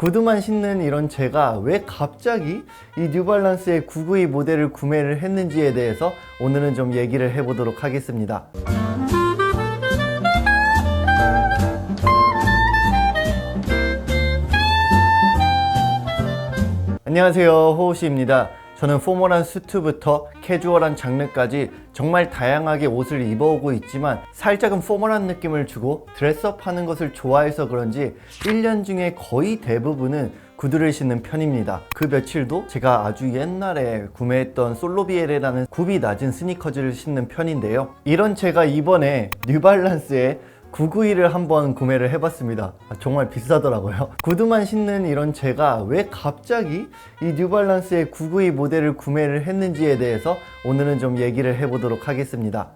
구두만 신는 이런 제가 왜 갑자기 이 뉴발란스의 992 모델을 구매를 했는지에 대해서 오늘은 좀 얘기를 해보도록 하겠습니다. 안녕하세요, 호우씨입니다. 저는 포멀한 수트부터 캐주얼한 장르까지 정말 다양하게 옷을 입어오고 있지만 살짝은 포멀한 느낌을 주고 드레스업 하는 것을 좋아해서 그런지 1년 중에 거의 대부분은 구두를 신는 편입니다. 그 며칠도 제가 아주 옛날에 구매했던 솔로비에레라는 굽이 낮은 스니커즈를 신는 편인데요. 이런 제가 이번에 뉴발란스의 992를 한번 구매를 해봤습니다. 정말 비싸더라고요. 구두만 신는 이런 제가 왜 갑자기 이 뉴발란스의 992 모델을 구매를 했는지에 대해서 오늘은 좀 얘기를 해보도록 하겠습니다.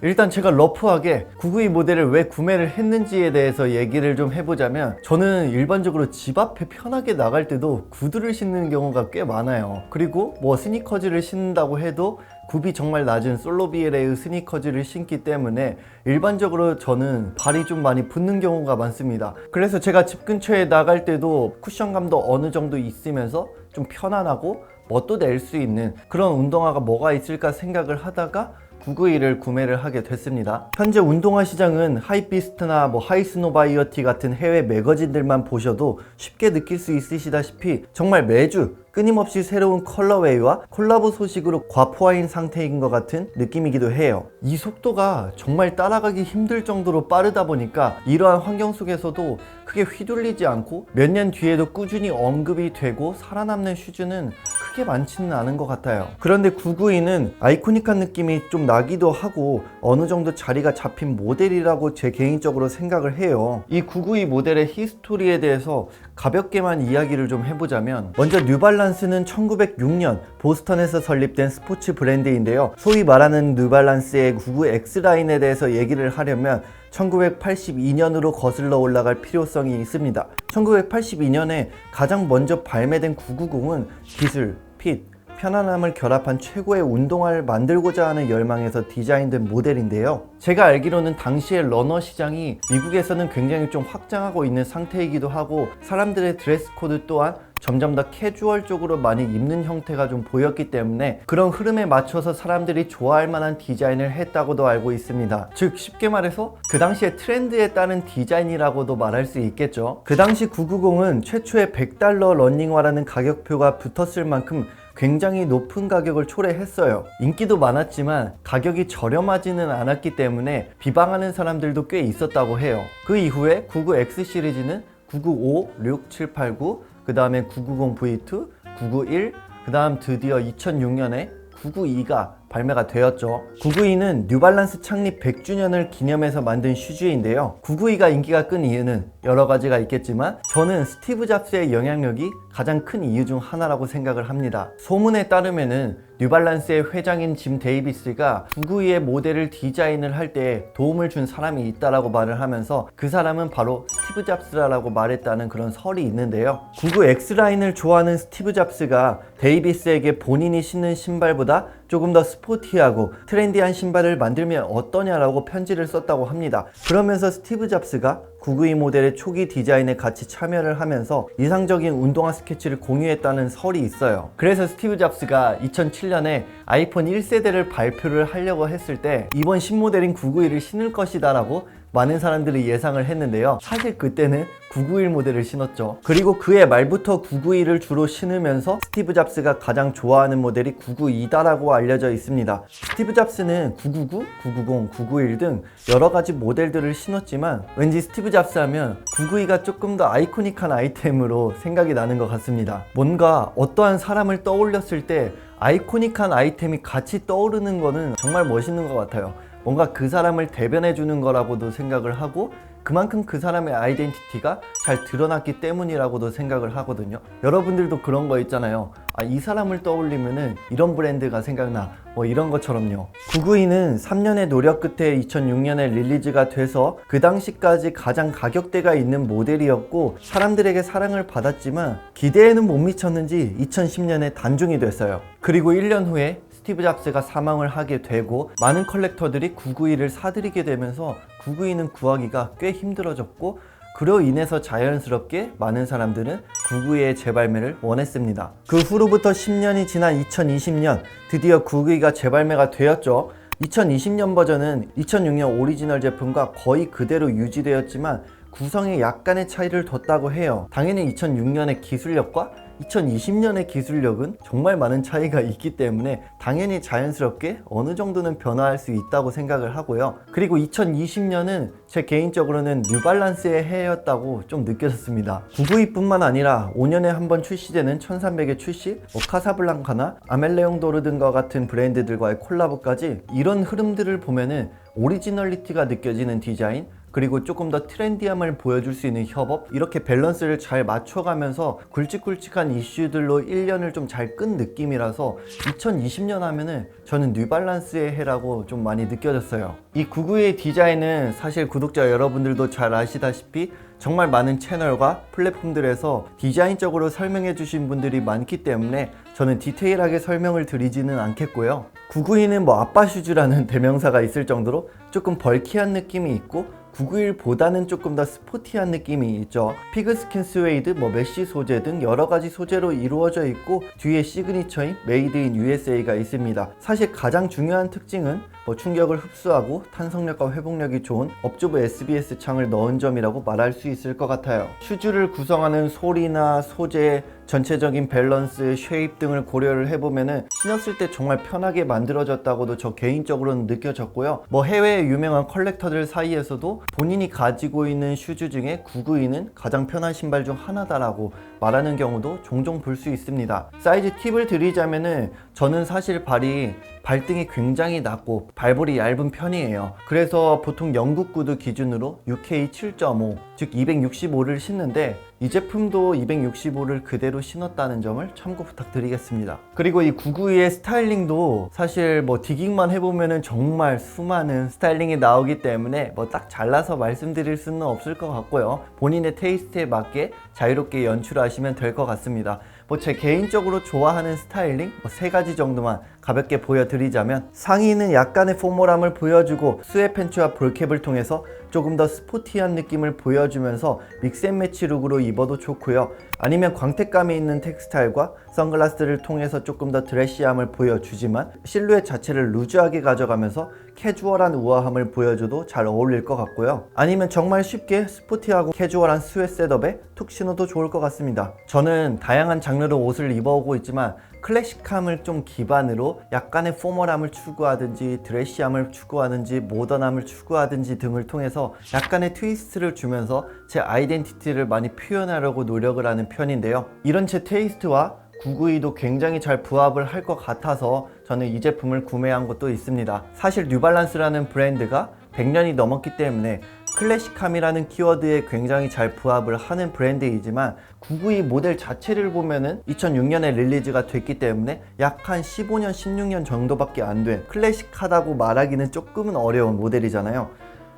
일단 제가 러프하게 992 모델을 왜 구매를 했는지에 대해서 얘기를 좀 해보자면, 저는 일반적으로 집 앞에 편하게 나갈 때도 구두를 신는 경우가 꽤 많아요. 그리고 뭐 스니커즈를 신는다고 해도 굽이 정말 낮은 솔로비에레의 스니커즈를 신기 때문에 일반적으로 저는 발이 좀 많이 붓는 경우가 많습니다. 그래서 제가 집 근처에 나갈 때도 쿠션감도 어느 정도 있으면서 좀 편안하고 멋도 낼 수 있는 그런 운동화가 뭐가 있을까 생각을 하다가 992를 구매를 하게 됐습니다. 현재 운동화 시장은 하이비스트나 하이스노바이어티 같은 해외 매거진들만 보셔도 쉽게 느낄 수 있으시다시피 정말 매주 끊임없이 새로운 컬러웨이와 콜라보 소식으로 과포화인 상태인 것 같은 느낌이기도 해요. 이 속도가 정말 따라가기 힘들 정도로 빠르다 보니까 이러한 환경 속에서도 크게 휘둘리지 않고 몇 년 뒤에도 꾸준히 언급이 되고 살아남는 슈즈는 크게 많지는 않은 것 같아요. 그런데 992는 아이코닉한 느낌이 좀 나기도 하고 어느 정도 자리가 잡힌 모델이라고 제 개인적으로 생각을 해요. 이 992 모델의 히스토리에 대해서 가볍게만 이야기를 좀 해보자면, 먼저 뉴발란스는 1906년 보스턴에서 설립된 스포츠 브랜드인데요. 소위 말하는 뉴발란스의 99X 라인에 대해서 얘기를 하려면 1982년으로 거슬러 올라갈 필요성이 있습니다. 1982년에 가장 먼저 발매된 990은 기술, 핏, 편안함을 결합한 최고의 운동화를 만들고자 하는 열망에서 디자인된 모델인데요. 제가 알기로는 당시의 러너 시장이 미국에서는 굉장히 좀 확장하고 있는 상태이기도 하고, 사람들의 드레스 코드 또한 점점 더 캐주얼 쪽으로 많이 입는 형태가 좀 보였기 때문에 그런 흐름에 맞춰서 사람들이 좋아할 만한 디자인을 했다고도 알고 있습니다. 즉 쉽게 말해서 그 당시의 트렌드에 따른 디자인이라고도 말할 수 있겠죠. 그 당시 990은 최초의 $100 러닝화라는 가격표가 붙었을 만큼 굉장히 높은 가격을 초래했어요. 인기도 많았지만 가격이 저렴하지는 않았기 때문에 비방하는 사람들도 꽤 있었다고 해요. 그 이후에 99X 시리즈는 995, 6, 7, 8, 9, 그 다음에 990V2, 991, 그 다음 드디어 2006년에 992가 발매가 되었죠. 992는 뉴발란스 창립 100주년을 기념해서 만든 슈즈인데요. 992가 인기가 끈 이유는 여러 가지가 있겠지만 저는 스티브 잡스의 영향력이 가장 큰 이유 중 하나라고 생각을 합니다. 소문에 따르면은 뉴발란스의 회장인 짐 데이비스가 992의 모델을 디자인을 할 때 도움을 준 사람이 있다라고 말을 하면서 그 사람은 바로 스티브 잡스라고 말했다는 그런 설이 있는데요. 99X 라인을 좋아하는 스티브 잡스가 데이비스에게 본인이 신는 신발보다 조금 더 스포티하고 트렌디한 신발을 만들면 어떠냐라고 편지를 썼다고 합니다. 그러면서 스티브 잡스가 992 모델의 초기 디자인에 같이 참여를 하면서 이상적인 운동화 스케치를 공유했다는 설이 있어요. 그래서 스티브 잡스가 2007년에 아이폰 1세대를 발표를 하려고 했을 때 이번 신모델인 991을 신을 것이다 라고 많은 사람들이 예상을 했는데요. 사실 그때는 991 모델을 신었죠. 그리고 그해 말부터 991을 주로 신으면서 스티브 잡스가 가장 좋아하는 모델이 992다라고 알려져 있습니다. 스티브 잡스는 999, 990, 991 등 여러 가지 모델들을 신었지만 왠지 스티브 잡스 하면 992가 조금 더 아이코닉한 아이템으로 생각이 나는 것 같습니다. 뭔가 어떠한 사람을 떠올렸을 때 아이코닉한 아이템이 같이 떠오르는 거는 정말 멋있는 것 같아요. 뭔가 그 사람을 대변해 주는 거라고도 생각을 하고 그만큼 그 사람의 아이덴티티가 잘 드러났기 때문이라고도 생각을 하거든요. 여러분들도 그런 거 있잖아요. 이 사람을 떠올리면은 이런 브랜드가 생각나, 이런 것처럼요. 992는 3년의 노력 끝에 2006년에 릴리즈가 돼서 그 당시까지 가장 가격대가 있는 모델이었고 사람들에게 사랑을 받았지만 기대에는 못 미쳤는지 2010년에 단종이 됐어요. 그리고 1년 후에 스티브 잡스가 사망을 하게 되고 많은 컬렉터들이 991을 사들이게 되면서 992는 구하기가 꽤 힘들어졌고 그로 인해서 자연스럽게 많은 사람들은 992의 재발매를 원했습니다. 그 후로부터 10년이 지난 2020년 드디어 992가 재발매가 되었죠. 2020년 버전은 2006년 오리지널 제품과 거의 그대로 유지되었지만 구성에 약간의 차이를 뒀다고 해요. 당연히 2006년의 기술력과 2020년의 기술력은 정말 많은 차이가 있기 때문에 당연히 자연스럽게 어느 정도는 변화할 수 있다고 생각을 하고요. 그리고 2020년은 제 개인적으로는 뉴발란스의 해였다고 좀 느껴졌습니다. 992뿐만 아니라 5년에 한 번 출시되는 1300의 출시, 카사블랑카나 아멜레옹도르 등과 같은 브랜드들과의 콜라보까지 이런 흐름들을 보면은 오리지널리티가 느껴지는 디자인, 그리고 조금 더 트렌디함을 보여줄 수 있는 협업, 이렇게 밸런스를 잘 맞춰가면서 굵직굵직한 이슈들로 1년을 좀 잘 끈 느낌이라서 2020년 하면은 저는 뉴발란스의 해라고 좀 많이 느껴졌어요. 이 992의 디자인은 사실 구독자 여러분들도 잘 아시다시피 정말 많은 채널과 플랫폼들에서 디자인적으로 설명해 주신 분들이 많기 때문에 저는 디테일하게 설명을 드리지는 않겠고요. 992는 뭐 아빠 슈즈라는 대명사가 있을 정도로 조금 벌키한 느낌이 있고 991보다는 조금 더 스포티한 느낌이 있죠. 피그스킨 스웨이드, 메쉬 소재 등 여러가지 소재로 이루어져 있고 뒤에 시그니처인 메이드 인 USA가 있습니다. 사실 가장 중요한 특징은 충격을 흡수하고 탄성력과 회복력이 좋은 업주부 SBS 창을 넣은 점이라고 말할 수 있을 것 같아요. 슈즈를 구성하는 소리나 소재, 전체적인 밸런스, 쉐입 등을 고려를 해보면은 신었을 때 정말 편하게 만들어졌다고도 저 개인적으로는 느껴졌고요. 해외의 유명한 컬렉터들 사이에서도 본인이 가지고 있는 슈즈 중에 992는 가장 편한 신발 중 하나다라고 말하는 경우도 종종 볼 수 있습니다. 사이즈 팁을 드리자면은 저는 사실 발등이 굉장히 낮고 발볼이 얇은 편이에요. 그래서 보통 영국 구두 기준으로 UK 7.5, 즉 265를 신는데 이 제품도 265를 그대로 신었다는 점을 참고 부탁드리겠습니다. 그리고 이 992의 스타일링도 사실 디깅만 해보면은 정말 수많은 스타일링이 나오기 때문에 딱 잘라서 말씀드릴 수는 없을 것 같고요. 본인의 테이스트에 맞게 자유롭게 연출하시면 될 것 같습니다. 제 개인적으로 좋아하는 스타일링 3가지 정도만 가볍게 보여드리자면, 상의는 약간의 포멀함을 보여주고 스웨 팬츠와 볼캡을 통해서 조금 더 스포티한 느낌을 보여주면서 믹스앤매치 룩으로 입어도 좋고요. 아니면 광택감이 있는 텍스타일과 선글라스를 통해서 조금 더 드레시함을 보여주지만 실루엣 자체를 루즈하게 가져가면서 캐주얼한 우아함을 보여줘도 잘 어울릴 것 같고요. 아니면 정말 쉽게 스포티하고 캐주얼한 스웨 셋업에 툭 신어도 좋을 것 같습니다. 저는 다양한 장르로 옷을 입어오고 있지만 클래식함을 좀 기반으로 약간의 포멀함을 추구하든지 드레시함을 추구하든지 모던함을 추구하든지 등을 통해서 약간의 트위스트를 주면서 제 아이덴티티를 많이 표현하려고 노력을 하는 편인데요. 이런 제 테이스트와 992도 굉장히 잘 부합을 할 것 같아서 저는 이 제품을 구매한 것도 있습니다. 사실 뉴발란스라는 브랜드가 100년이 넘었기 때문에 클래식함이라는 키워드에 굉장히 잘 부합을 하는 브랜드이지만 992 모델 자체를 보면은 2006년에 릴리즈가 됐기 때문에 약 한 15년, 16년 정도밖에 안 된 클래식하다고 말하기는 조금은 어려운 모델이잖아요.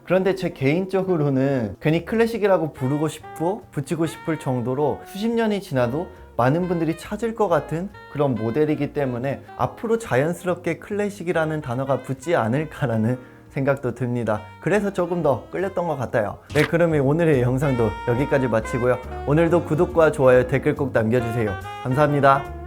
그런데 제 개인적으로는 괜히 클래식이라고 부르고 싶고 붙이고 싶을 정도로 수십 년이 지나도 많은 분들이 찾을 것 같은 그런 모델이기 때문에 앞으로 자연스럽게 클래식이라는 단어가 붙지 않을까라는 생각도 듭니다. 그래서 조금 더 끌렸던 것 같아요. 네, 그러면 오늘의 영상도 여기까지 마치고요. 오늘도 구독과 좋아요, 댓글 꼭 남겨주세요. 감사합니다.